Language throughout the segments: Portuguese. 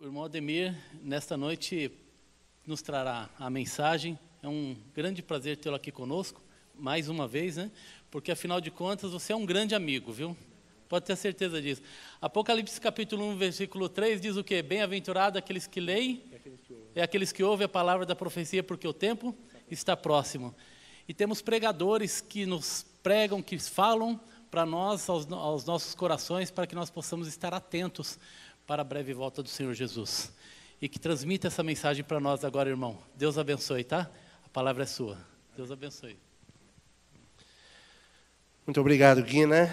O irmão Ademir, nesta noite, nos trará a mensagem. É um grande prazer tê-lo aqui conosco, mais uma vez, né? Porque, afinal de contas, você é um grande amigo, viu? Pode ter certeza disso. Apocalipse capítulo 1, versículo 3, diz o quê? Bem-aventurado aqueles que leem, aqueles que ouvem a palavra da profecia, porque o tempo está próximo. E temos pregadores que nos pregam, que falam para nós, aos nossos corações, para que nós possamos estar atentos para a breve volta do Senhor Jesus. E que transmita essa mensagem para nós agora, irmão. Deus abençoe, tá? A palavra é sua. Deus abençoe. Muito obrigado, Guina.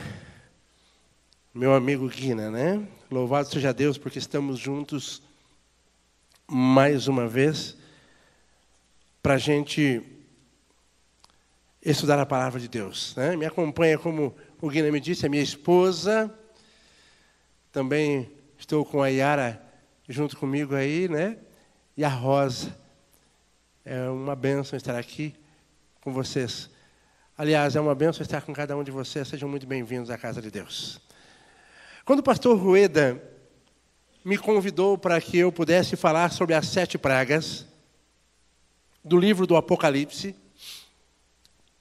Meu amigo Guina, né? Louvado seja Deus, porque estamos juntos mais uma vez para a gente estudar a palavra de Deus, né? Me acompanha, como o Guina me disse, a minha esposa. Também estou com a Yara junto comigo aí, né? E a Rosa. É uma bênção estar aqui com vocês. Aliás, é uma bênção estar com cada um de vocês. Sejam muito bem-vindos à casa de Deus. Quando o pastor Rueda me convidou para que eu pudesse falar sobre as 7 pragas do livro do Apocalipse,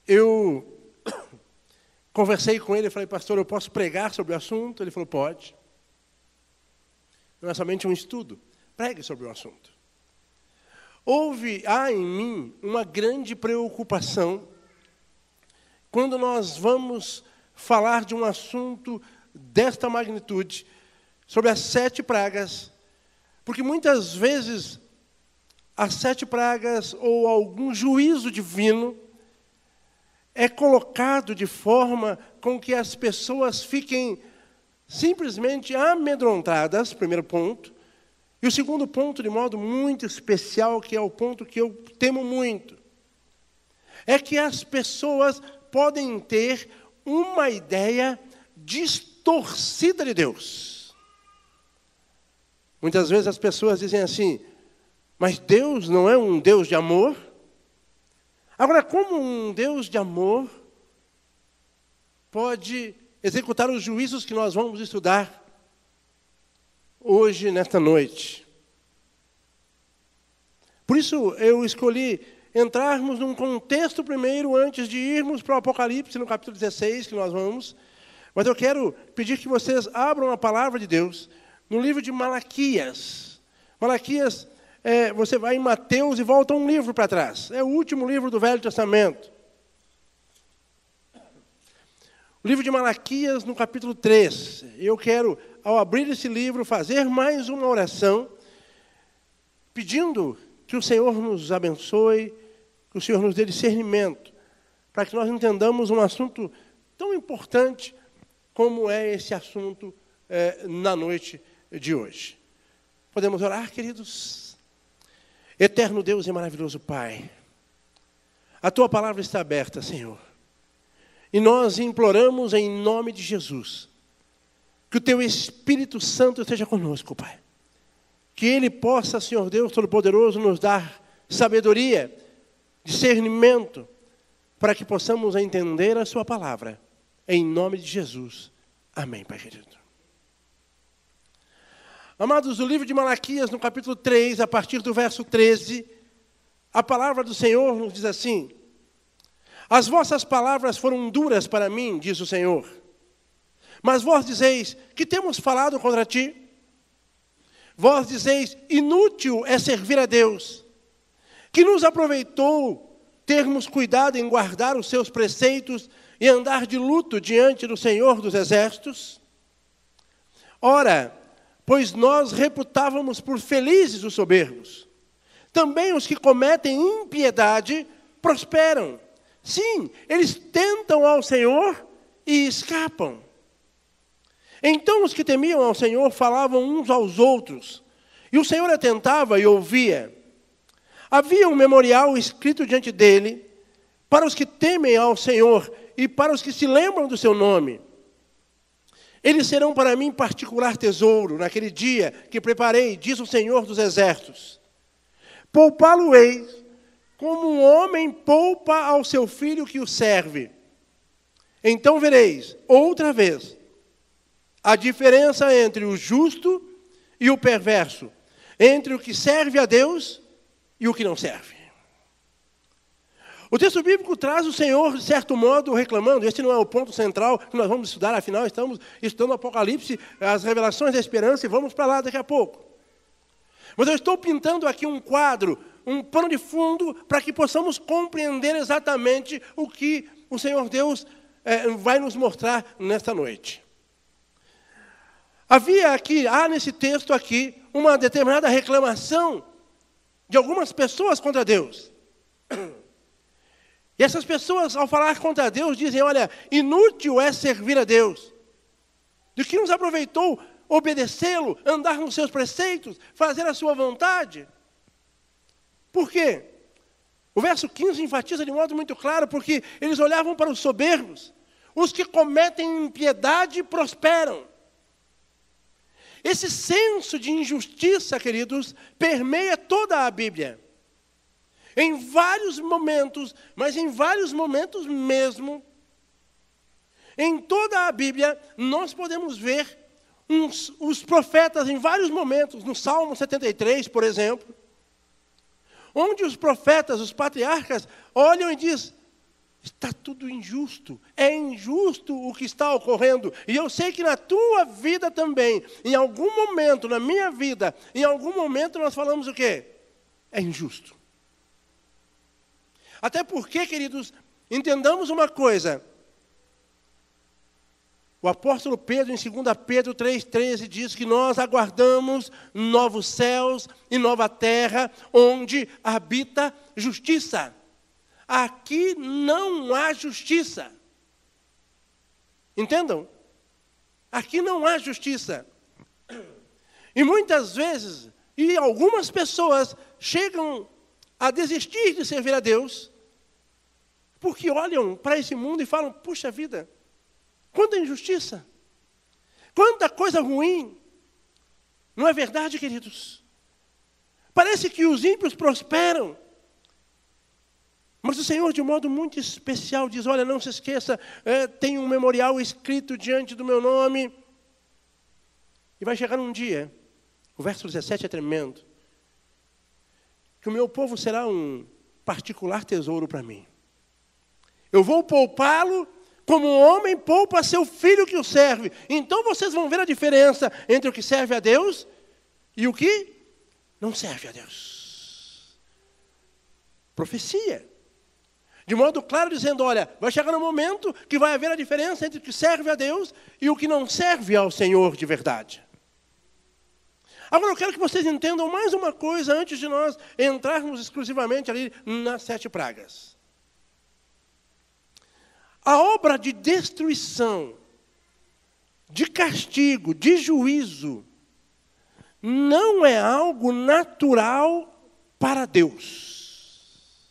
eu conversei com ele e falei, pastor, eu posso pregar sobre o assunto? Ele falou, pode. Não é somente um estudo, pregue sobre o assunto. Há em mim uma grande preocupação quando nós vamos falar de um assunto desta magnitude, sobre as 7 pragas, porque muitas vezes as 7 pragas ou algum juízo divino é colocado de forma com que as pessoas fiquem simplesmente amedrontadas, primeiro ponto. E o segundo ponto, de modo muito especial, que é o ponto que eu temo muito, é que as pessoas podem ter uma ideia distorcida de Deus. Muitas vezes as pessoas dizem assim, mas Deus não é um Deus de amor? Agora, como um Deus de amor pode executar os juízos que nós vamos estudar hoje, nesta noite? Por isso, eu escolhi entrarmos num contexto primeiro, antes de irmos para o Apocalipse, no capítulo 16, que nós vamos. Mas eu quero pedir que vocês abram a palavra de Deus no livro de Malaquias. Malaquias, você vai em Mateus e volta um livro para trás. É o último livro do Velho Testamento. O livro de Malaquias, no capítulo 3. Eu quero, ao abrir esse livro, fazer mais uma oração, pedindo que o Senhor nos abençoe, que o Senhor nos dê discernimento, para que nós entendamos um assunto tão importante como é esse assunto na noite de hoje. Podemos orar, queridos? Eterno Deus e maravilhoso Pai, a Tua palavra está aberta, Senhor. E nós imploramos em nome de Jesus, que o Teu Espírito Santo esteja conosco, Pai. Que Ele possa, Senhor Deus Todo-Poderoso, nos dar sabedoria, discernimento, para que possamos entender a Sua palavra. Em nome de Jesus. Amém, Pai querido. Amados, o livro de Malaquias, no capítulo 3, a partir do verso 13, a palavra do Senhor nos diz assim: as vossas palavras foram duras para mim, diz o Senhor. Mas vós dizeis, que temos falado contra ti? Vós dizeis, inútil é servir a Deus. Que nos aproveitou termos cuidado em guardar os seus preceitos e andar de luto diante do Senhor dos Exércitos? Ora, pois nós reputávamos por felizes os soberbos. Também os que cometem impiedade prosperam. Sim, eles tentam ao Senhor e escapam. Então os que temiam ao Senhor falavam uns aos outros, e o Senhor atentava e ouvia. Havia um memorial escrito diante dele, para os que temem ao Senhor e para os que se lembram do seu nome. Eles serão para mim particular tesouro, naquele dia que preparei, diz o Senhor dos Exércitos. Poupá-lo-eis, como um homem poupa ao seu filho que o serve. Então vereis, outra vez, a diferença entre o justo e o perverso, entre o que serve a Deus e o que não serve. O texto bíblico traz o Senhor, de certo modo, reclamando. Este não é o ponto central que nós vamos estudar, afinal estamos estudando o Apocalipse, as revelações da esperança, e vamos para lá daqui a pouco. Mas eu estou pintando aqui um quadro, um pano de fundo, para que possamos compreender exatamente o que o Senhor Deus vai nos mostrar nesta noite. Há nesse texto aqui, uma determinada reclamação de algumas pessoas contra Deus. E essas pessoas, ao falar contra Deus, dizem, olha, inútil é servir a Deus. Do que nos aproveitou obedecê-lo, andar nos seus preceitos, fazer a sua vontade? Por quê? O verso 15 enfatiza de modo muito claro, porque eles olhavam para os soberbos. Os que cometem impiedade prosperam. Esse senso de injustiça, queridos, permeia toda a Bíblia. Em vários momentos, mas em vários momentos mesmo, em toda a Bíblia, nós podemos ver os profetas em vários momentos, no Salmo 73, por exemplo, onde os profetas, os patriarcas, olham e dizem, está tudo injusto, é injusto o que está ocorrendo. E eu sei que na tua vida também, em algum momento, na minha vida, em algum momento nós falamos o quê? É injusto. Até porque, queridos, entendamos uma coisa. O apóstolo Pedro, em 2 Pedro 3,13, diz que nós aguardamos novos céus e nova terra, onde habita justiça. Aqui não há justiça. Entendam? Aqui não há justiça. E muitas vezes, e algumas pessoas chegam a desistir de servir a Deus, porque olham para esse mundo e falam, puxa vida, quanta injustiça, quanta coisa ruim. Não é verdade, queridos? Parece que os ímpios prosperam. Mas o Senhor, de modo muito especial, diz, olha, não se esqueça, tem um memorial escrito diante do meu nome. E vai chegar um dia, o verso 17 é tremendo, que o meu povo será um particular tesouro para mim. Eu vou poupá-lo como um homem poupa seu filho que o serve. Então vocês vão ver a diferença entre o que serve a Deus e o que não serve a Deus. Profecia. De modo claro, dizendo, olha, vai chegar um momento que vai haver a diferença entre o que serve a Deus e o que não serve ao Senhor de verdade. Agora eu quero que vocês entendam mais uma coisa antes de nós entrarmos exclusivamente ali nas 7 pragas. A obra de destruição, de castigo, de juízo, não é algo natural para Deus.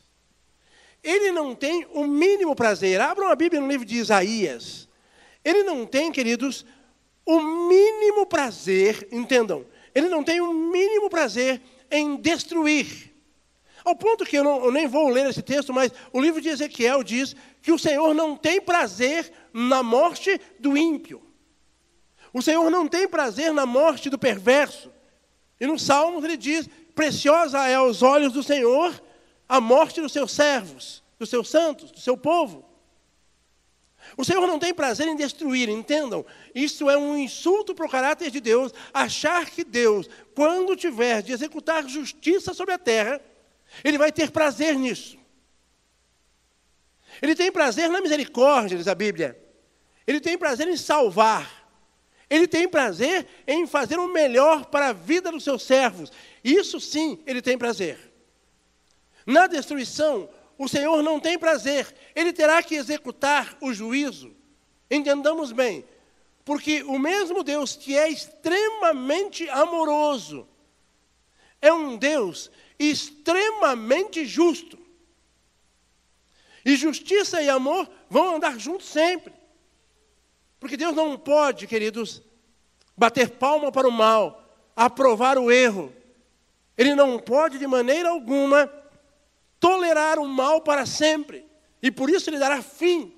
Ele não tem o mínimo prazer. Abram a Bíblia no livro de Isaías. Ele não tem, queridos, o mínimo prazer, entendam, ele não tem o mínimo prazer em destruir. Ao ponto que eu nem vou ler esse texto, mas o livro de Ezequiel diz que o Senhor não tem prazer na morte do ímpio. O Senhor não tem prazer na morte do perverso. E no Salmos ele diz, preciosa é aos olhos do Senhor a morte dos seus servos, dos seus santos, do seu povo. O Senhor não tem prazer em destruir, entendam. Isso é um insulto para o caráter de Deus, achar que Deus, quando tiver de executar justiça sobre a terra, Ele vai ter prazer nisso. Ele tem prazer na misericórdia, diz a Bíblia. Ele tem prazer em salvar. Ele tem prazer em fazer o melhor para a vida dos seus servos. Isso sim, Ele tem prazer. Na destruição, o Senhor não tem prazer. Ele terá que executar o juízo. Entendamos bem. Porque o mesmo Deus que é extremamente amoroso, é um Deus extremamente justo. E justiça e amor vão andar juntos sempre. Porque Deus não pode, queridos, bater palma para o mal, aprovar o erro. Ele não pode, de maneira alguma, tolerar o mal para sempre. E por isso Ele dará fim.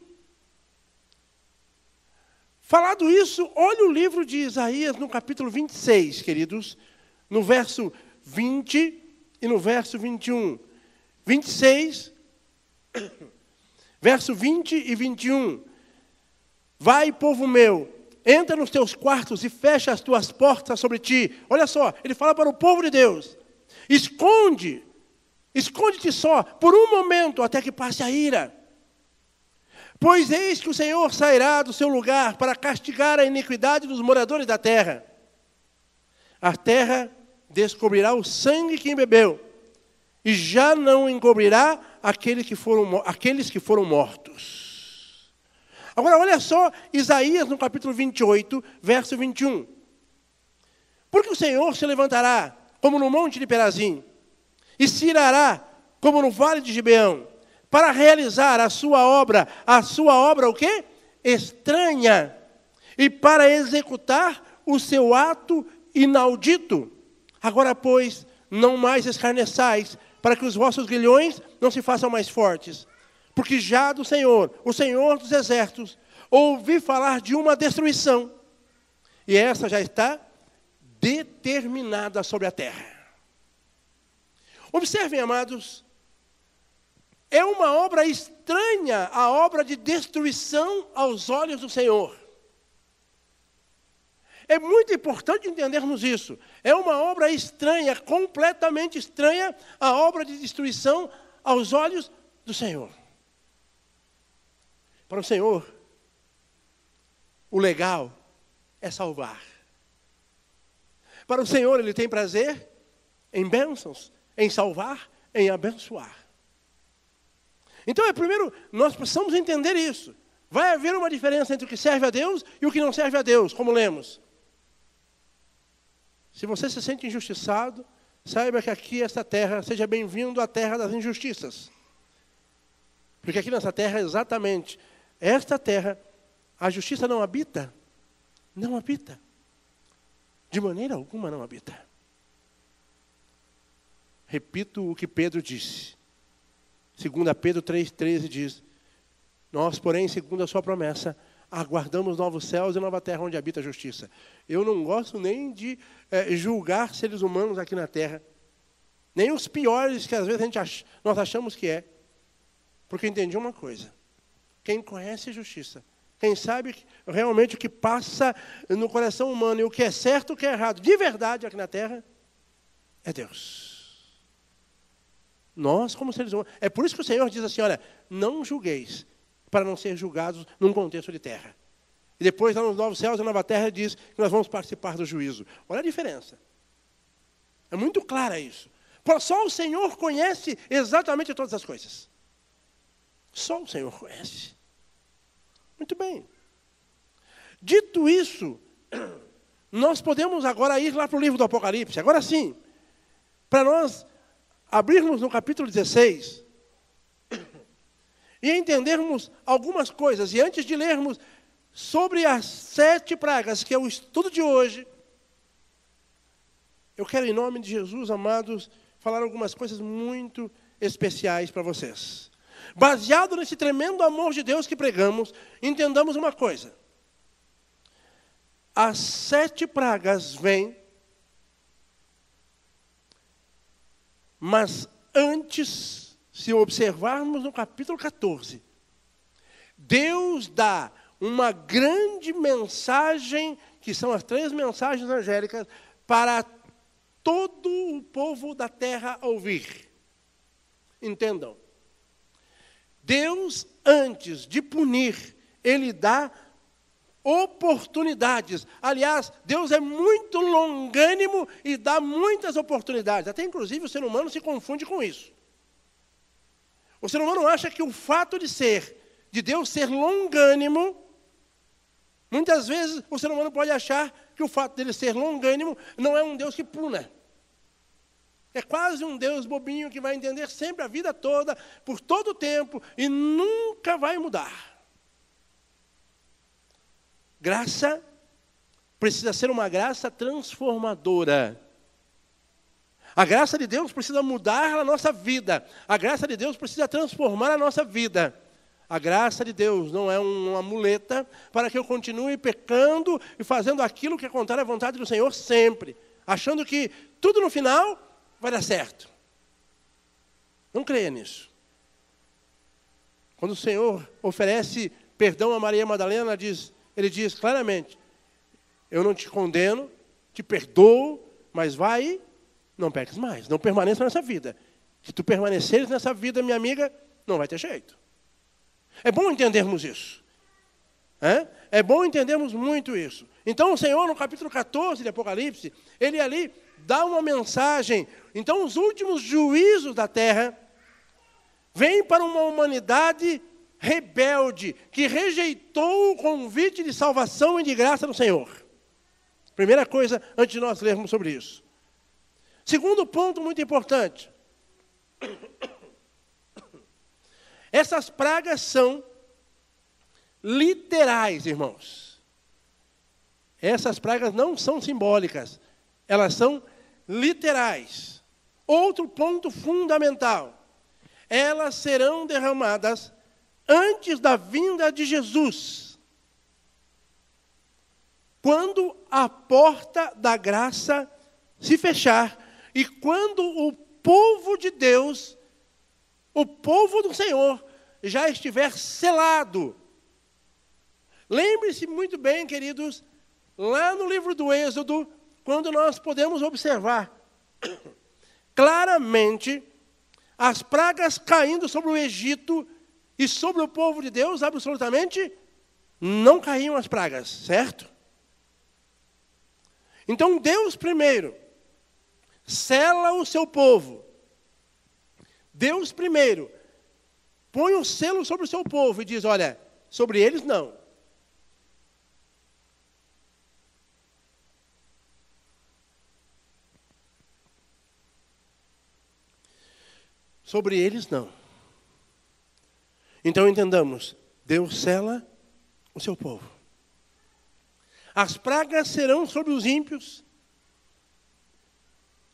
Falado isso, olha o livro de Isaías no capítulo 26, queridos, no verso 20 e no verso 21. 26, verso 20 e 21. Vai, povo meu, entra nos teus quartos e fecha as tuas portas sobre ti. Olha só, ele fala para o povo de Deus. Esconde-te só por um momento até que passe a ira. Pois eis que o Senhor sairá do seu lugar para castigar a iniquidade dos moradores da terra. A terra descobrirá o sangue que embebeu, e já não encobrirá aqueles que foram mortos. Agora, olha só Isaías no capítulo 28, verso 21. Porque o Senhor se levantará como no monte de Perazim, e se irará como no vale de Gibeão, para realizar a sua obra o quê? Estranha, e para executar o seu ato inaudito. Agora, pois, não mais escarneçais, para que os vossos grilhões não se façam mais fortes. Porque já do Senhor, o Senhor dos exércitos, ouvi falar de uma destruição, e essa já está determinada sobre a terra. Observem, amados, é uma obra estranha, a obra de destruição aos olhos do Senhor. É muito importante entendermos isso. É uma obra estranha, completamente estranha, a obra de destruição aos olhos do Senhor. Para o Senhor, o legal é salvar. Para o Senhor, Ele tem prazer em bênçãos, em salvar, em abençoar. Então, primeiro, nós precisamos entender isso. Vai haver uma diferença entre o que serve a Deus e o que não serve a Deus, como lemos. Se você se sente injustiçado, saiba que aqui, esta terra, seja bem-vindo à terra das injustiças. Porque aqui nessa terra, exatamente, esta terra, a justiça não habita. Não habita. De maneira alguma não habita. Repito o que Pedro disse. 2 Pedro 3,13 diz: nós, porém, segundo a sua promessa, aguardamos novos céus e nova terra onde habita a justiça. Eu não gosto nem de julgar seres humanos aqui na terra. Nem os piores que às vezes nós achamos que é. Porque eu entendi uma coisa. Quem conhece a justiça, quem sabe realmente o que passa no coração humano e o que é certo e o que é errado, de verdade aqui na terra, é Deus. Nós, como seres humanos. É por isso que o Senhor diz assim, olha, não julgueis, para não ser julgados num contexto de terra. E depois, lá nos novos céus e nova terra, diz que nós vamos participar do juízo. Olha a diferença. É muito clara isso. Só o Senhor conhece exatamente todas as coisas. Só o Senhor conhece. Muito bem. Dito isso, nós podemos agora ir lá para o livro do Apocalipse. Agora sim, para nós abrirmos no capítulo 16 e entendermos algumas coisas. E antes de lermos sobre as 7 pragas, que é o estudo de hoje, eu quero, em nome de Jesus, amados, falar algumas coisas muito especiais para vocês. Baseado nesse tremendo amor de Deus que pregamos, entendamos uma coisa. As 7 pragas vêm, mas antes, se observarmos no capítulo 14, Deus dá uma grande mensagem, que são as 3 mensagens angélicas, para todo o povo da terra ouvir. Entendam. Deus, antes de punir, Ele dá oportunidades. Aliás, Deus é muito longânimo e dá muitas oportunidades. Até, inclusive, o ser humano se confunde com isso. O ser humano acha que o fato de Deus ser longânimo, muitas vezes o ser humano pode achar que o fato dele ser longânimo não é um Deus que puna. É quase um Deus bobinho que vai entender sempre a vida toda, por todo o tempo, e nunca vai mudar. Graça precisa ser uma graça transformadora. A graça de Deus precisa mudar a nossa vida. A graça de Deus precisa transformar a nossa vida. A graça de Deus não é uma muleta para que eu continue pecando e fazendo aquilo que é contrário à vontade do Senhor sempre. Achando que tudo no final vai dar certo. Não creia nisso. Quando o Senhor oferece perdão a Maria Madalena, ele diz claramente, eu não te condeno, te perdoo, mas vai e não peques mais, não permaneça nessa vida. Se tu permaneceres nessa vida, minha amiga, não vai ter jeito. É bom entendermos isso. É bom entendermos muito isso. Então o Senhor, no capítulo 14 de Apocalipse, ele ali dá uma mensagem. Então os últimos juízos da terra vêm para uma humanidade rebelde, que rejeitou o convite de salvação e de graça do Senhor. Primeira coisa, antes de nós lermos sobre isso. Segundo ponto muito importante. Essas pragas são literais, irmãos. Essas pragas não são simbólicas, elas são literais. Outro ponto fundamental. Elas serão derramadas antes da vinda de Jesus. Quando a porta da graça se fechar e quando o povo de Deus, o povo do Senhor, já estiver selado. Lembre-se muito bem, queridos, lá no livro do Êxodo, quando nós podemos observar claramente as pragas caindo sobre o Egito e sobre o povo de Deus, absolutamente não caíam as pragas, certo? Então Deus primeiro sela o seu povo. Deus primeiro põe o selo sobre o seu povo e diz, olha, sobre eles não. Sobre eles não. Então entendamos, Deus sela o seu povo. As pragas serão sobre os ímpios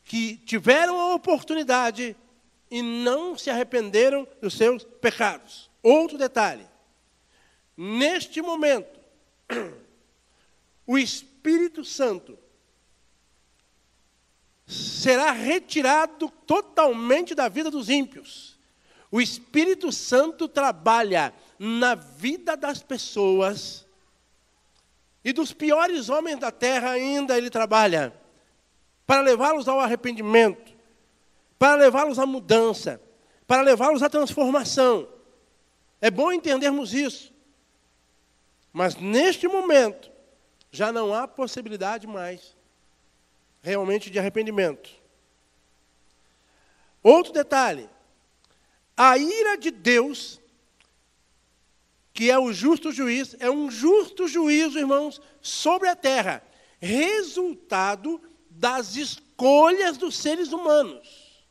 que tiveram a oportunidade e não se arrependeram dos seus pecados. Outro detalhe. Neste momento, o Espírito Santo será retirado totalmente da vida dos ímpios. O Espírito Santo trabalha na vida das pessoas e dos piores homens da terra ainda ele trabalha para levá-los ao arrependimento, para levá-los à mudança, para levá-los à transformação. É bom entendermos isso. Mas neste momento, já não há possibilidade mais realmente de arrependimento. Outro detalhe. A ira de Deus, que é o justo juiz, é um justo juízo, irmãos, sobre a terra, resultado das escolhas dos seres humanos.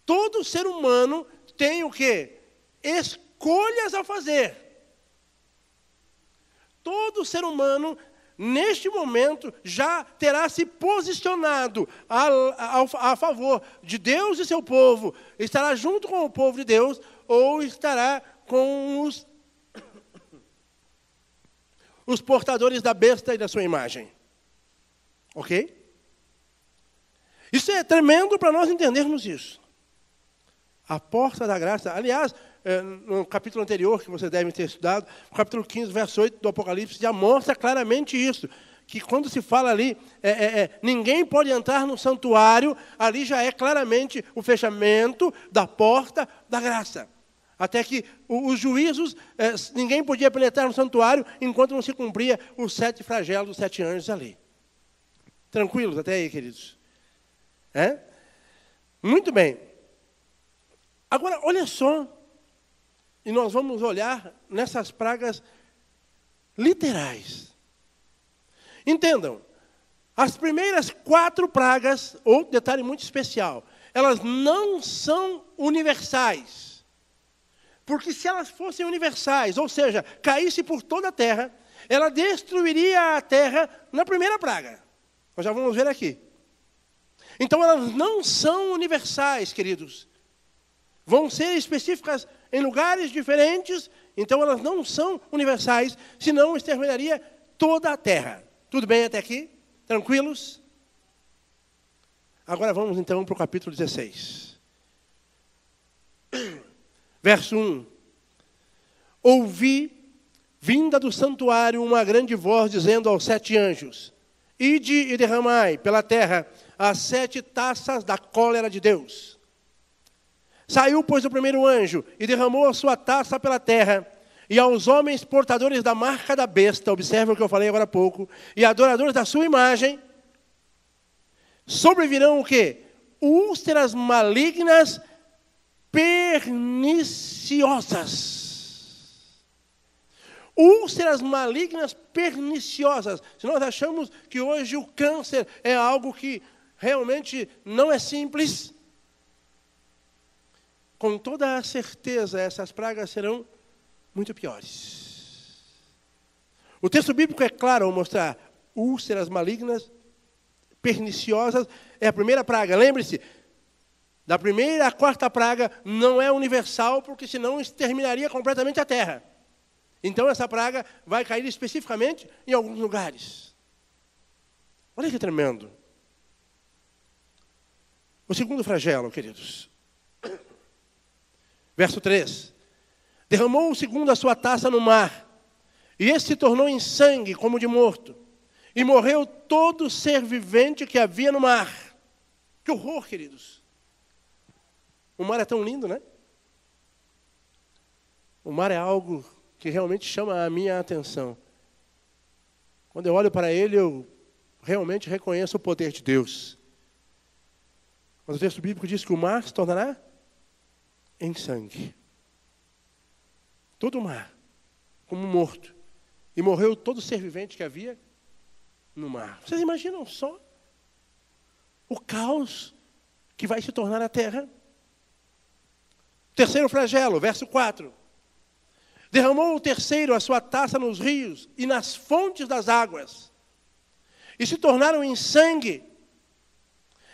Todo ser humano tem o quê? Escolhas a fazer. Todo ser humano, neste momento, já terá se posicionado a favor de Deus e seu povo. Estará junto com o povo de Deus ou estará com os portadores da besta e da sua imagem. Ok? Isso é tremendo para nós entendermos isso. A porta da graça. Aliás, no capítulo anterior, que vocês devem ter estudado, no capítulo 15, verso 8 do Apocalipse, já mostra claramente isso. Que quando se fala ali, ninguém pode entrar no santuário, ali já é claramente o fechamento da porta da graça. Até que os juízos, ninguém podia penetrar no santuário enquanto não se cumpria os 7 flagelos dos 7 anjos ali. Tranquilos até aí, queridos? Muito bem. Agora, olha só, e nós vamos olhar nessas pragas literais. Entendam, as primeiras 4 pragas, outro detalhe muito especial, elas não são universais. Porque se elas fossem universais, ou seja, caísse por toda a terra, ela destruiria a terra na primeira praga. Nós já vamos ver aqui. Então elas não são universais, queridos. Vão ser específicas em lugares diferentes, então elas não são universais, senão exterminaria toda a terra. Tudo bem até aqui? Tranquilos? Agora vamos então para o capítulo 16. Verso 1. Ouvi, vinda do santuário, uma grande voz dizendo aos 7 anjos: Ide e derramai pela terra as 7 taças da cólera de Deus. Saiu, pois, o primeiro anjo e derramou a sua taça pela terra, e aos homens portadores da marca da besta, observe o que eu falei agora há pouco, e adoradores da sua imagem, sobrevirão o quê? Úlceras malignas perniciosas. Úlceras malignas perniciosas. Se nós achamos que hoje o câncer é algo que realmente não é simples, com toda a certeza essas pragas serão muito piores. O texto bíblico é claro ao mostrar úlceras malignas perniciosas é a primeira praga. Lembre-se, da primeira à 4ª praga não é universal, porque senão exterminaria completamente a terra. Então essa praga vai cair especificamente em alguns lugares. Olha que tremendo. O segundo flagelo, queridos. Verso 3. Derramou o segundo a sua taça no mar, e esse se tornou em sangue como de morto, e morreu todo ser vivente que havia no mar. Que horror, queridos. O mar é tão lindo, né? O mar é algo que realmente chama a minha atenção. Quando eu olho para ele, eu realmente reconheço o poder de Deus. Mas o texto bíblico diz que o mar se tornará em sangue. Todo o mar, como morto. E morreu todo ser vivente que havia no mar. Vocês imaginam só o caos que vai se tornar a terra? Terceiro flagelo, verso 4. Derramou o terceiro a sua taça nos rios e nas fontes das águas, e se tornaram em sangue.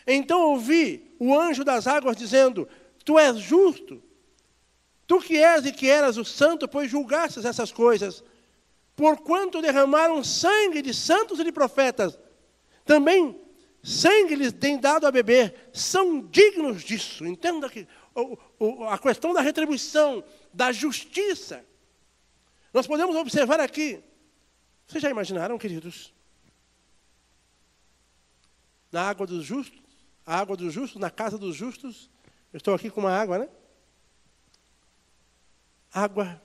Então ouvi o anjo das águas dizendo: Tu és justo, tu que és e que eras o santo, pois julgastes essas coisas, porquanto derramaram sangue de santos e de profetas, também sangue lhes tem dado a beber, são dignos disso. Entenda que a questão da retribuição, da justiça, nós podemos observar aqui. Vocês já imaginaram, queridos? Na água dos justos, a água dos justos, na casa dos justos, eu estou aqui com uma água, né? Água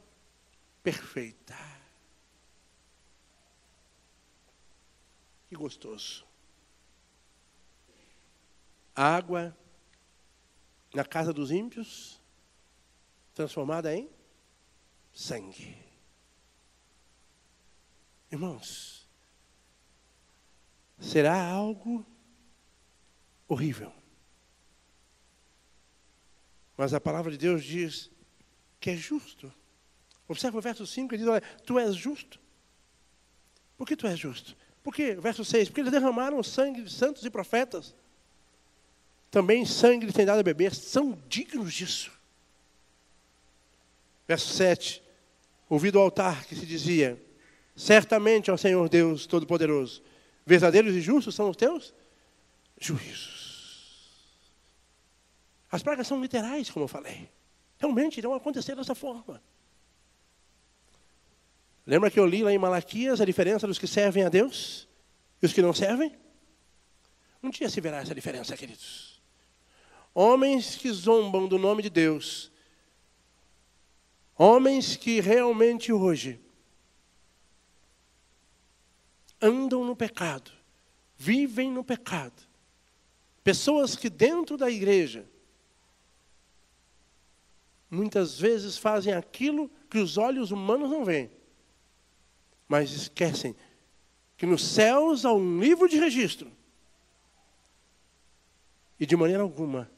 perfeita. Que gostoso. Água na casa dos ímpios, transformada em sangue. Irmãos, será algo horrível. Mas a palavra de Deus diz que é justo. Observa o verso 5, ele diz: olha, tu és justo. Por que tu és justo? Porque, verso 6, porque eles derramaram o sangue de santos e profetas. Também sangue lhes tem dado a beber, são dignos disso. Verso 7, ouvi do altar que se dizia: certamente, ó Senhor Deus Todo-Poderoso, verdadeiros e justos são os teus juízos. As pragas são literais, como eu falei. Realmente irão acontecer dessa forma. Lembra que eu li lá em Malaquias a diferença dos que servem a Deus e os que não servem? Um dia se verá essa diferença, queridos. Homens que zombam do nome de Deus. Homens que realmente hoje andam no pecado, vivem no pecado. Pessoas que dentro da igreja muitas vezes fazem aquilo que os olhos humanos não veem, mas esquecem que nos céus há um livro de registro. E de maneira alguma,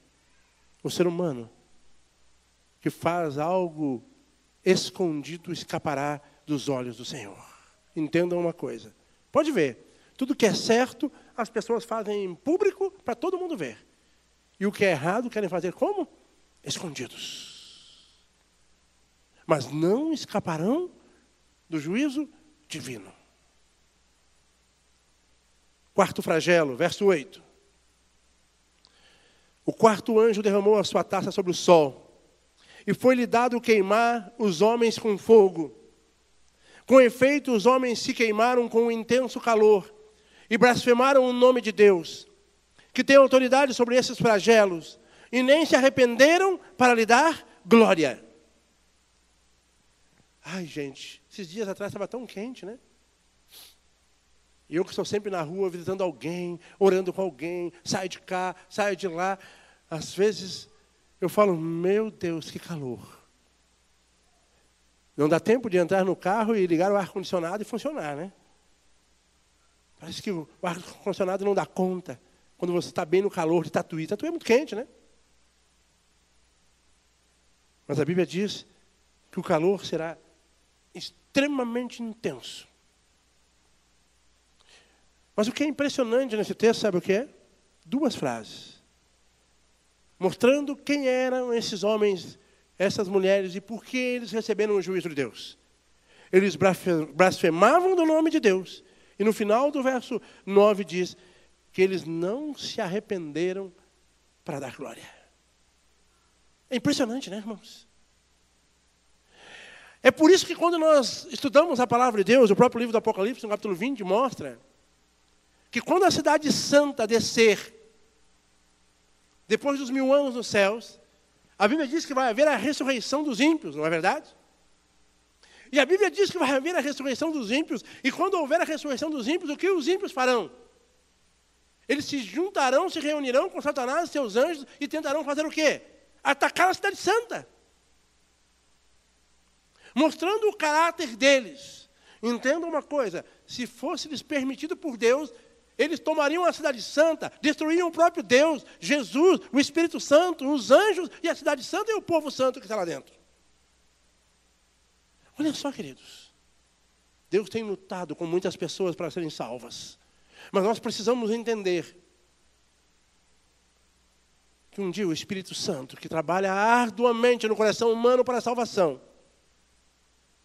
o ser humano que faz algo escondido escapará dos olhos do Senhor. Entendam uma coisa. Pode ver, tudo que é certo, as pessoas fazem em público para todo mundo ver. E o que é errado, querem fazer como? Escondidos. Mas não escaparão do juízo divino. Quarto flagelo, verso 8. O quarto anjo derramou a sua taça sobre o sol, e foi-lhe dado queimar os homens com fogo. Com efeito, os homens se queimaram com um intenso calor, e blasfemaram o nome de Deus, que tem autoridade sobre esses flagelos, e nem se arrependeram para lhe dar glória. Ai, gente, esses dias atrás estava tão quente, né? E eu que estou sempre na rua, visitando alguém, orando com alguém, saio de cá, saio de lá. Às vezes, eu falo, meu Deus, que calor. Não dá tempo de entrar no carro e ligar o ar-condicionado e funcionar, né? Parece que o ar-condicionado não dá conta quando você está bem no calor de Tatuí. Tatuí é muito quente, né? Mas a Bíblia diz que o calor será extremamente intenso. Mas o que é impressionante nesse texto, sabe o que é? 2 frases. Mostrando quem eram esses homens, essas mulheres, e por que eles receberam o juízo de Deus. Eles blasfemavam do nome de Deus. E no final do verso 9 diz que eles não se arrependeram para dar glória. É impressionante, né, irmãos? É por isso que quando nós estudamos a palavra de Deus, o próprio livro do Apocalipse, no capítulo 20, mostra que quando a cidade santa descer, depois dos 1000 anos nos céus, a Bíblia diz que vai haver a ressurreição dos ímpios, não é verdade? E a Bíblia diz que vai haver a ressurreição dos ímpios, e quando houver a ressurreição dos ímpios, o que os ímpios farão? Eles se juntarão, se reunirão com Satanás e seus anjos, e tentarão fazer o quê? Atacar a cidade santa. Mostrando o caráter deles. Entenda uma coisa, se fosse-lhes permitido por Deus, eles tomariam a cidade santa, destruiriam o próprio Deus, Jesus, o Espírito Santo, os anjos e a cidade santa e o povo santo que está lá dentro. Olha só, queridos. Deus tem lutado com muitas pessoas para serem salvas. Mas nós precisamos entender que um dia o Espírito Santo, que trabalha arduamente no coração humano para a salvação,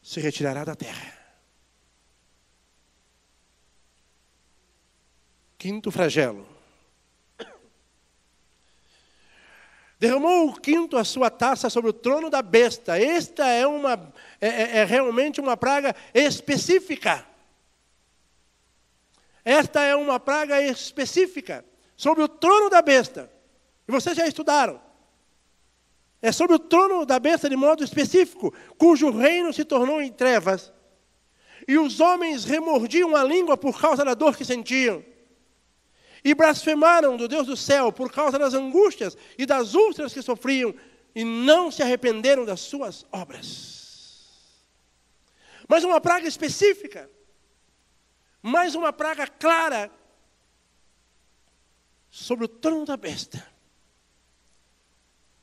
se retirará da terra. Quinto flagelo. Derramou o quinto a sua taça sobre o trono da besta. Esta é realmente uma praga específica. Esta é uma praga específica sobre o trono da besta. E vocês já estudaram. É sobre o trono da besta de modo específico, cujo reino se tornou em trevas. E os homens remordiam a língua por causa da dor que sentiam. E blasfemaram do Deus do céu por causa das angústias e das úlceras que sofriam, e não se arrependeram das suas obras. Mas uma praga específica, mais uma praga clara, sobre o trono da besta.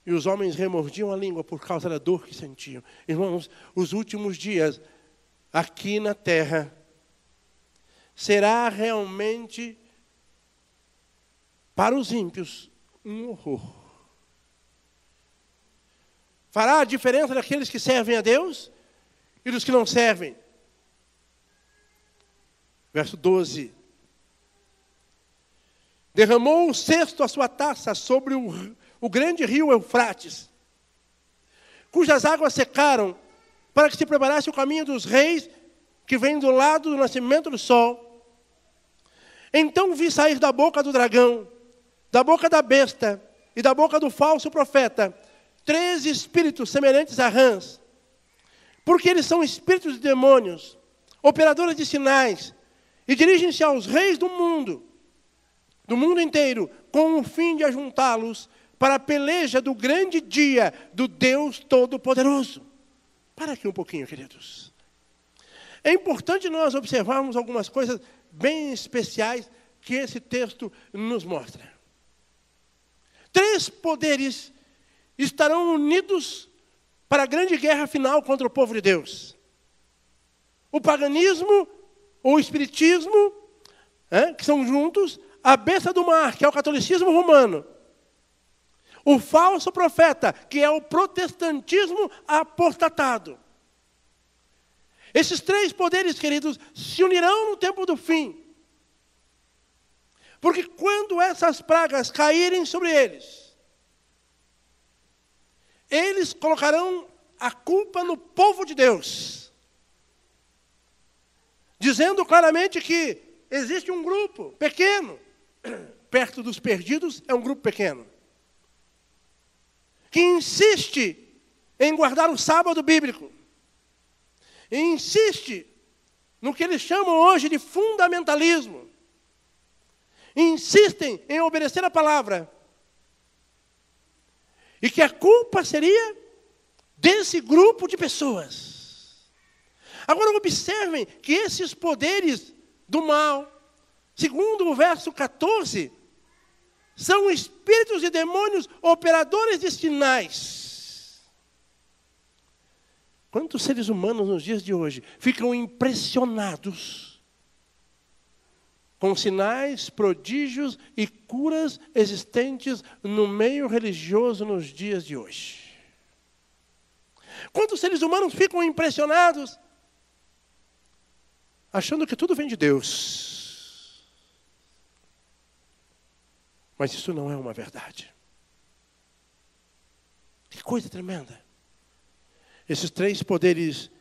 E os homens remordiam a língua por causa da dor que sentiam. Irmãos, os últimos dias aqui na terra será realmente, para os ímpios, um horror. Fará a diferença daqueles que servem a Deus e dos que não servem. Verso 12. Derramou o sexto a sua taça sobre o grande rio Eufrates, cujas águas secaram, para que se preparasse o caminho dos reis, que vem do lado do nascimento do sol. Então vi sair da boca do dragão, da boca da besta e da boca do falso profeta, 3 espíritos semelhantes a rãs, porque eles são espíritos de demônios, operadores de sinais, e dirigem-se aos reis do mundo inteiro, com o fim de ajuntá-los para a peleja do grande dia do Deus Todo-Poderoso. Para aqui um pouquinho, queridos. É importante nós observarmos algumas coisas bem especiais que esse texto nos mostra. 3 poderes estarão unidos para a grande guerra final contra o povo de Deus. O paganismo, o espiritismo, que são juntos, a besta do mar, que é o catolicismo romano, o falso profeta, que é o protestantismo apostatado. Esses 3 poderes, queridos, se unirão no tempo do fim. Porque quando essas pragas caírem sobre eles, eles colocarão a culpa no povo de Deus, dizendo claramente que existe um grupo pequeno, perto dos perdidos é um grupo pequeno, que insiste em guardar o sábado bíblico, e insiste no que eles chamam hoje de fundamentalismo, insistem em obedecer a palavra, e que a culpa seria desse grupo de pessoas. Agora observem que esses poderes do mal, segundo o verso 14, são espíritos de demônios operadores de sinais. Quantos seres humanos nos dias de hoje ficam impressionados com sinais, prodígios e curas existentes no meio religioso nos dias de hoje? Quantos seres humanos ficam impressionados achando que tudo vem de Deus? Mas isso não é uma verdade. Que coisa tremenda. Esses três poderes,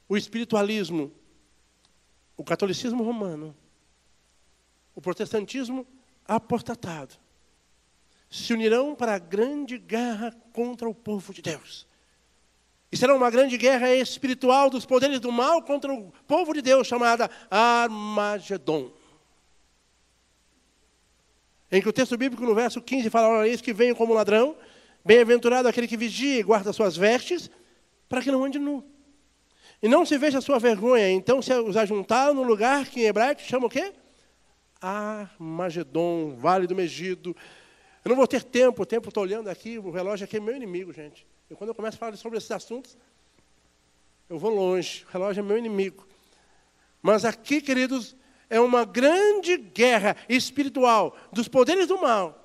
o espiritualismo, o catolicismo romano, o protestantismo apostatado, se unirão para a grande guerra contra o povo de Deus. E será uma grande guerra espiritual dos poderes do mal contra o povo de Deus, chamada Armagedon. Em que o texto bíblico, no verso 15, fala: olha, eis que venho como ladrão, bem-aventurado aquele que vigia e guarda suas vestes, para que não ande nu. E não se veja a sua vergonha. Então se os ajuntaram no lugar que em hebraico chama o quê? Armagedon, Vale do Megido. Eu não vou ter tempo, estou olhando aqui, o relógio aqui é meu inimigo, gente. E quando eu começo a falar sobre esses assuntos, eu vou longe, o relógio é meu inimigo. Mas aqui, queridos, é uma grande guerra espiritual dos poderes do mal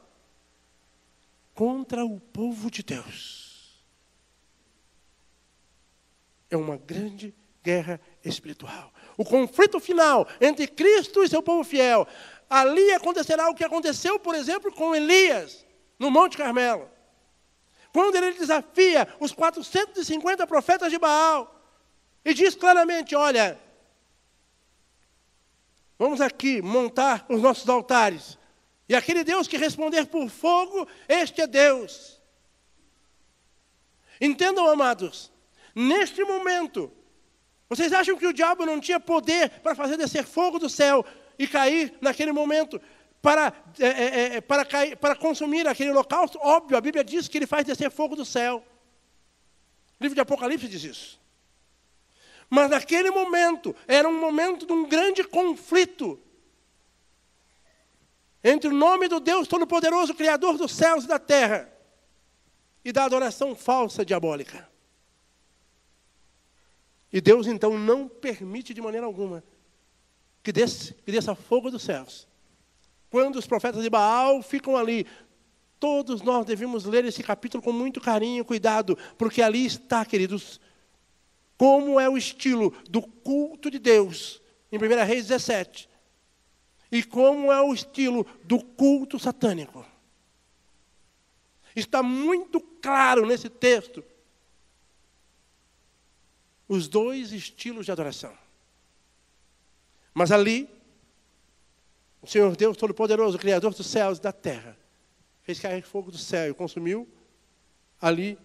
contra o povo de Deus. É uma grande guerra espiritual. O conflito final entre Cristo e seu povo fiel. Ali acontecerá o que aconteceu, por exemplo, com Elias, no Monte Carmelo. Quando ele desafia os 450 profetas de Baal. E diz claramente, olha, vamos aqui montar os nossos altares. E aquele Deus que responder por fogo, este é Deus. Entendam, amados, neste momento, vocês acham que o diabo não tinha poder para fazer descer fogo do céu e cair naquele momento para consumir aquele holocausto? Óbvio, a Bíblia diz que ele faz descer fogo do céu. O livro de Apocalipse diz isso. Mas naquele momento, era um momento de um grande conflito entre o nome do Deus Todo-Poderoso, Criador dos céus e da terra, e da adoração falsa diabólica. E Deus, então, não permite de maneira alguma que desça fogo dos céus. Quando os profetas de Baal ficam ali, todos nós devemos ler esse capítulo com muito carinho e cuidado, porque ali está, queridos, como é o estilo do culto de Deus, em 1 Reis 17, e como é o estilo do culto satânico. Está muito claro nesse texto os dois estilos de adoração. Mas ali, o Senhor Deus Todo-Poderoso, Criador dos céus e da terra, fez cair fogo do céu e consumiu ali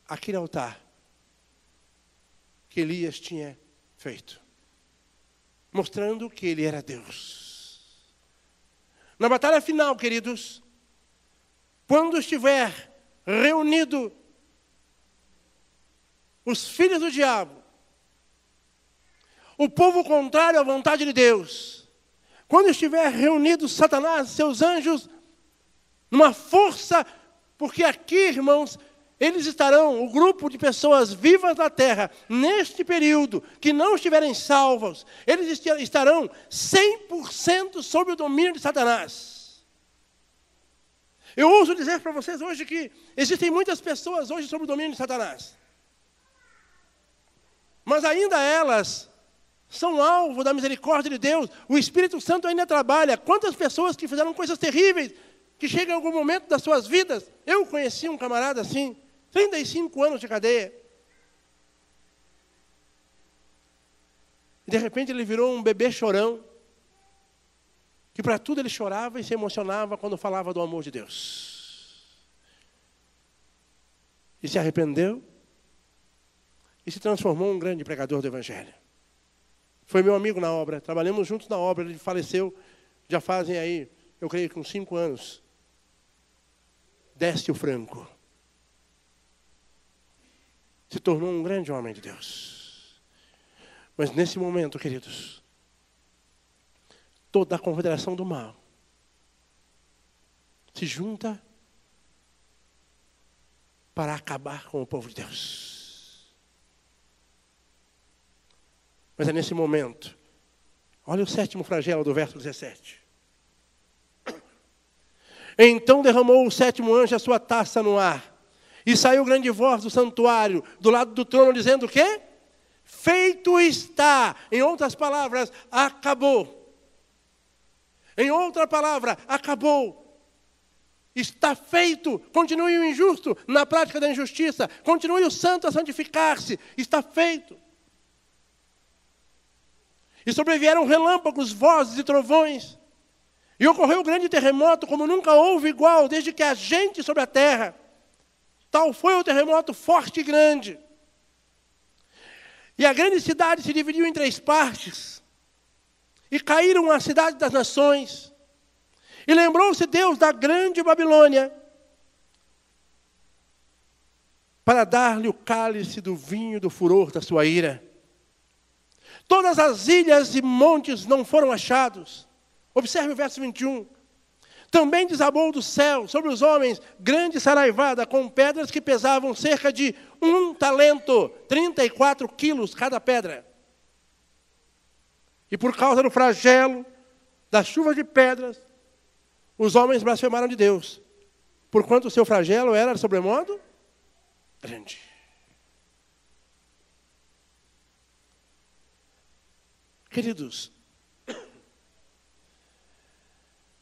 aquele altar que Elias tinha feito, mostrando que ele era Deus. Na batalha final, queridos, quando estiver reunido os filhos do diabo, o povo contrário à vontade de Deus, quando estiver reunido Satanás e seus anjos, numa força, porque aqui, irmãos, eles estarão, o grupo de pessoas vivas na terra, neste período, que não estiverem salvos, eles estarão 100% sob o domínio de Satanás. Eu ouso dizer para vocês hoje que existem muitas pessoas hoje sob o domínio de Satanás. Mas ainda elas são alvo da misericórdia de Deus. O Espírito Santo ainda trabalha. Quantas pessoas que fizeram coisas terríveis que chega em algum momento das suas vidas. Eu conheci um camarada assim, 35 anos de cadeia. E de repente ele virou um bebê chorão, que para tudo ele chorava e se emocionava quando falava do amor de Deus. E se arrependeu e se transformou em um grande pregador do Evangelho. Foi meu amigo na obra, trabalhamos juntos na obra, ele faleceu, já fazem aí, eu creio que uns 5 anos. Décio Franco. Se tornou um grande homem de Deus. Mas nesse momento, queridos, toda a confederação do mal se junta para acabar com o povo de Deus. Mas é nesse momento, olha o 7º flagelo do verso 17. Então derramou o 7º anjo a sua taça no ar, e saiu grande voz do santuário, do lado do trono, dizendo o quê? Feito está. Em outras palavras, acabou. Em outra palavra, acabou. Está feito. Continue o injusto na prática da injustiça. Continue o santo a santificar-se. Está feito. E sobrevieram relâmpagos, vozes e trovões. E ocorreu um grande terremoto, como nunca houve igual, desde que há gente sobre a terra. Tal foi o terremoto forte e grande. E a grande cidade se dividiu em 3 partes. E caíram a cidade das nações. E lembrou-se Deus da grande Babilônia, para dar-lhe o cálice do vinho do furor da sua ira. Todas as ilhas e montes não foram achados. Observe o verso 21. Também desabou do céu sobre os homens grande saraivada com pedras que pesavam cerca de 1 talento, 34 quilos cada pedra. E por causa do flagelo, da chuva de pedras, os homens blasfemaram de Deus, porquanto o seu flagelo era, de sobremodo, grande. Queridos,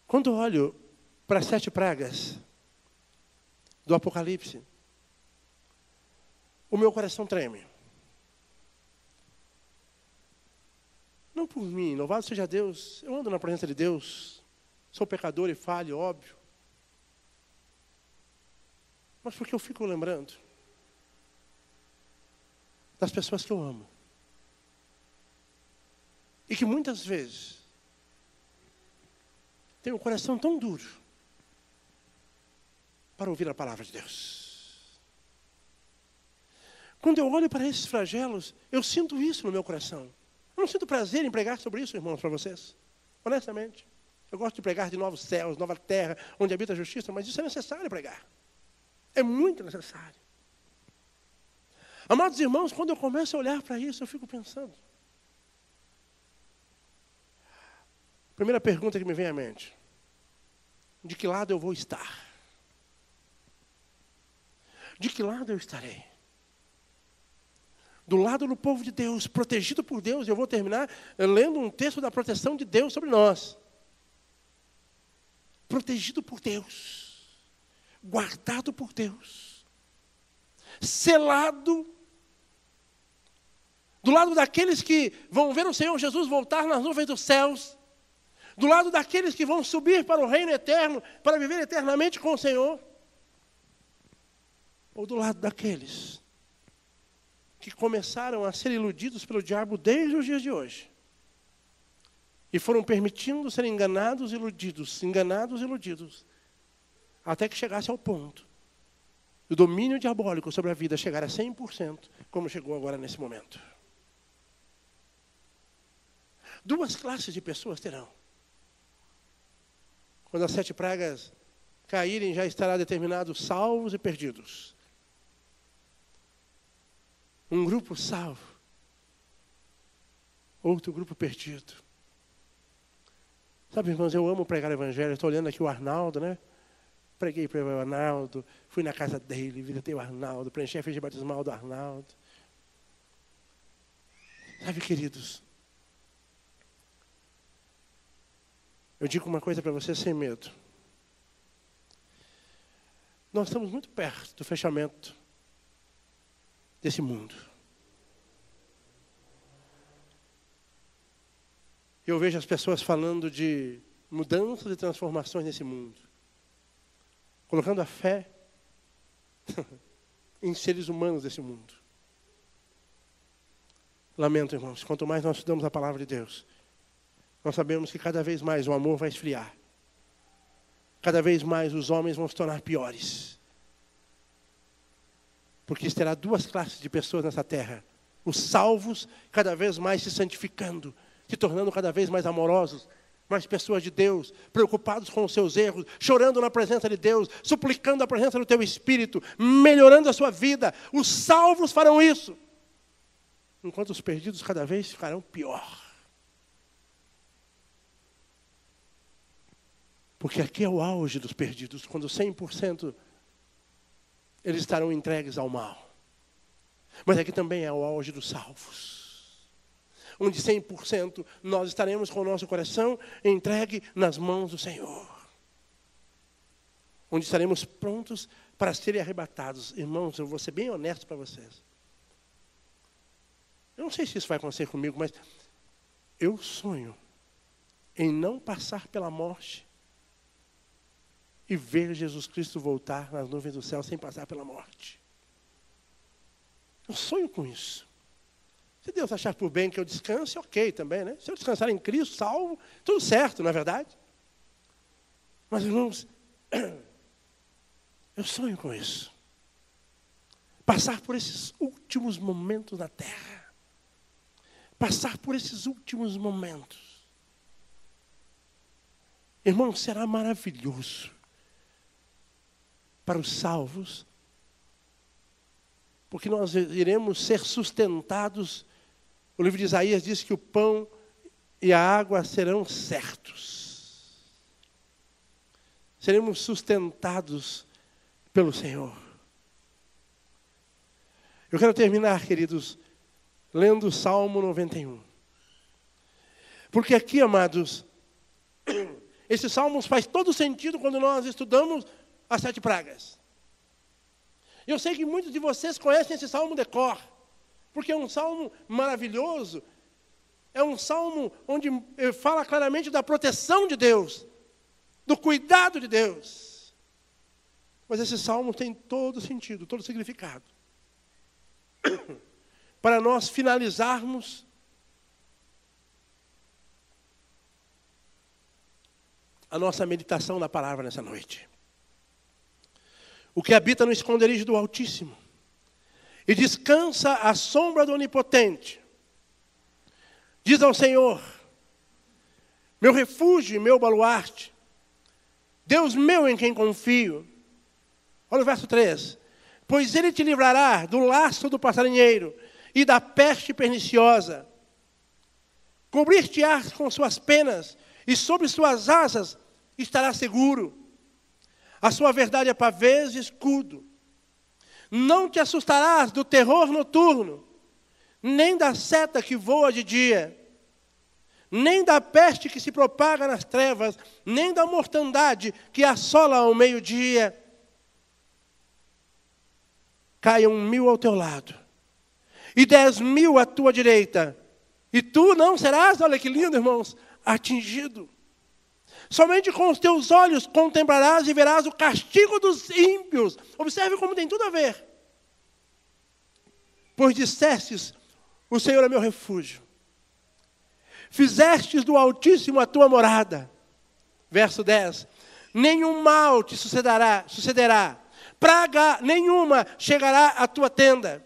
quando olho para as 7 pragas do Apocalipse, o meu coração treme. Não por mim, louvado seja Deus, eu ando na presença de Deus, sou pecador e falho, óbvio. Mas porque eu fico lembrando das pessoas que eu amo. E que muitas vezes tem um coração tão duro para ouvir a palavra de Deus. Quando eu olho para esses flagelos, eu sinto isso no meu coração. Eu não sinto prazer em pregar sobre isso, irmãos, para vocês. Honestamente. Eu gosto de pregar de novos céus, nova terra, onde habita a justiça, mas isso é necessário pregar. É muito necessário. Amados irmãos, quando eu começo a olhar para isso, eu fico pensando. Primeira pergunta que me vem à mente. De que lado eu vou estar? De que lado eu estarei? Do lado do povo de Deus, protegido por Deus. Eu vou terminar lendo um texto da proteção de Deus sobre nós. Protegido por Deus. Guardado por Deus. Selado. Do lado daqueles que vão ver o Senhor Jesus voltar nas nuvens dos céus. Do lado daqueles que vão subir para o reino eterno, para viver eternamente com o Senhor. Ou do lado daqueles que começaram a ser iludidos pelo diabo desde os dias de hoje. E foram permitindo ser enganados e iludidos, até que chegasse ao ponto do domínio diabólico sobre a vida chegar a 100%, como chegou agora nesse momento. 2 classes de pessoas terão. Quando as 7 pragas caírem, já estará determinado salvos e perdidos. Um grupo salvo, outro grupo perdido. Sabe, irmãos, eu amo pregar o evangelho. Estou olhando aqui o Arnaldo, né? Preguei para o Arnaldo, fui na casa dele, visitei o Arnaldo, preenchi a ficha batismal do Arnaldo. Sabe, queridos, eu digo uma coisa para vocês sem medo. nós estamos muito perto do fechamento desse mundo. Eu vejo as pessoas falando de mudanças e transformações nesse mundo, colocando a fé em seres humanos desse mundo. Lamento, irmãos, quanto mais nós estudamos a palavra de Deus, nós sabemos que cada vez mais o amor vai esfriar. Cada vez mais os homens vão se tornar piores. Porque terá duas classes de pessoas nessa terra. Os salvos cada vez mais se santificando, se tornando cada vez mais amorosos, mais pessoas de Deus, preocupados com os seus erros, chorando na presença de Deus, suplicando a presença do teu Espírito, melhorando a sua vida. Os salvos farão isso. Enquanto os perdidos cada vez ficarão pior. Porque aqui é o auge dos perdidos, quando 100% eles estarão entregues ao mal. Mas aqui também é o auge dos salvos, onde 100% nós estaremos com o nosso coração entregue nas mãos do Senhor. Onde estaremos prontos para serem arrebatados. Irmãos, eu vou ser bem honesto para vocês. Eu não sei se isso vai acontecer comigo, mas eu sonho em não passar pela morte e ver Jesus Cristo voltar nas nuvens do céu sem passar pela morte. Eu sonho com isso. Se Deus achar por bem que eu descanse, ok também, né? Se eu descansar em Cristo, salvo, tudo certo, não é verdade? Mas, irmãos, eu sonho com isso. Passar por esses últimos momentos na terra. Passar por esses últimos momentos. Irmão, será maravilhoso para os salvos, porque nós iremos ser sustentados. O livro de Isaías diz que o pão e a água serão certos. Seremos sustentados pelo Senhor. Eu quero terminar, queridos, lendo o Salmo 91. Porque aqui, amados, esse Salmo faz todo sentido quando nós estudamos as 7 pragas. Eu sei que muitos de vocês conhecem esse Salmo de cor, porque é um Salmo maravilhoso, é um Salmo onde fala claramente da proteção de Deus, do cuidado de Deus. Mas esse Salmo tem todo sentido, todo significado. Para nós finalizarmos a nossa meditação na palavra nessa noite. O que habita no esconderijo do Altíssimo e descansa à sombra do Onipotente, diz ao Senhor: meu refúgio e meu baluarte, Deus meu em quem confio. Olha o verso 3. Pois ele te livrará do laço do passarinheiro e da peste perniciosa. Cobrir-te-á com suas penas, e sobre suas asas estará seguro. A sua verdade é pavês e escudo. Não te assustarás do terror noturno, nem da seta que voa de dia, nem da peste que se propaga nas trevas, nem da mortandade que assola ao meio-dia. Caiam 1000 ao teu lado, e 10.000 à tua direita, e tu não serás, olha que lindo, irmãos, atingido. Somente com os teus olhos contemplarás e verás o castigo dos ímpios. Observe como tem tudo a ver. Pois dissestes, o Senhor é meu refúgio. Fizestes do Altíssimo a tua morada. Verso 10. Nenhum mal te sucederá. Praga nenhuma chegará à tua tenda.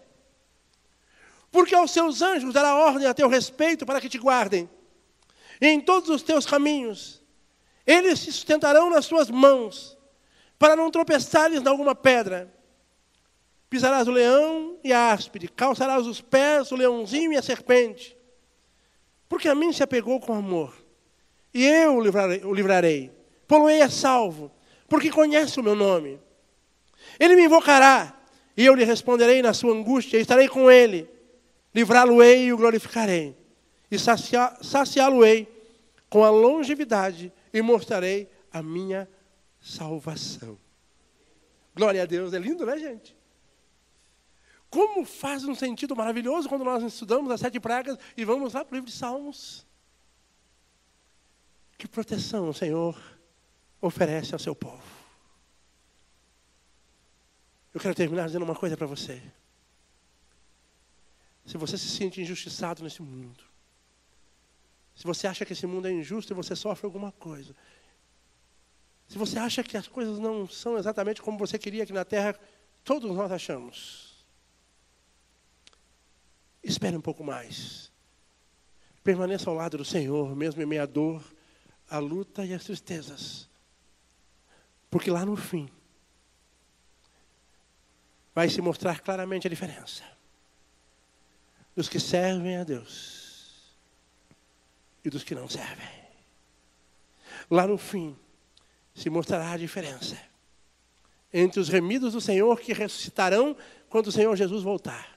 Porque aos seus anjos dará ordem a teu respeito para que te guardem. E em todos os teus caminhos, eles se sustentarão nas tuas mãos, para não tropeçares em alguma pedra. Pisarás o leão e a áspide, calçarás os pés, o leãozinho e a serpente. Porque a mim se apegou com amor, e eu o livrarei. Pô-lo-ei a salvo, porque conhece o meu nome. Ele me invocará, e eu lhe responderei na sua angústia, e estarei com ele. Livrá-lo-ei e o glorificarei, e saciá-lo-ei com a longevidade, e mostrarei a minha salvação. Glória a Deus, é lindo, né, gente? Como faz um sentido maravilhoso quando nós estudamos as 7 pragas e vamos lá para o livro de Salmos. Que proteção o Senhor oferece ao seu povo. Eu quero terminar dizendo uma coisa para você. Se você se sente injustiçado nesse mundo, se você acha que esse mundo é injusto e você sofre alguma coisa, se você acha que as coisas não são exatamente como você queria aqui na terra, todos nós achamos. Espere um pouco mais. Permaneça ao lado do Senhor, mesmo em meio à dor, à luta e às tristezas. Porque lá no fim, vai se mostrar claramente a diferença dos que servem a Deus e dos que não servem. Lá no fim, se mostrará a diferença entre os remidos do Senhor que ressuscitarão quando o Senhor Jesus voltar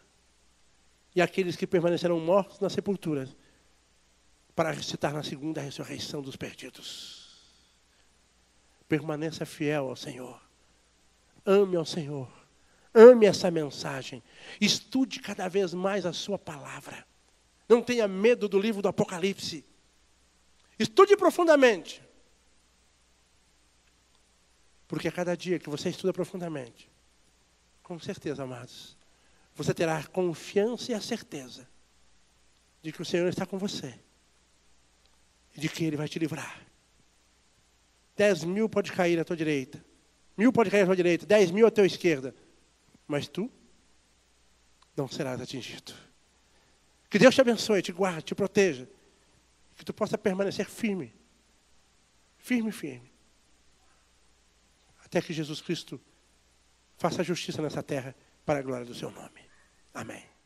e aqueles que permanecerão mortos nas sepulturas para ressuscitar na segunda ressurreição dos perdidos. Permaneça fiel ao Senhor. Ame ao Senhor. Ame essa mensagem. Estude cada vez mais a sua palavra. Não tenha medo do livro do Apocalipse. Estude profundamente. Porque a cada dia que você estuda profundamente, com certeza, amados, você terá a confiança e a certeza de que o Senhor está com você. E de que Ele vai te livrar. 10.000 pode cair à tua direita. 1.000 pode cair à tua direita. 10.000 à tua esquerda. Mas tu não serás atingido. Que Deus te abençoe, te guarde, te proteja. Que tu possa permanecer firme. Firme, firme. Até que Jesus Cristo faça justiça nessa terra para a glória do seu nome. Amém.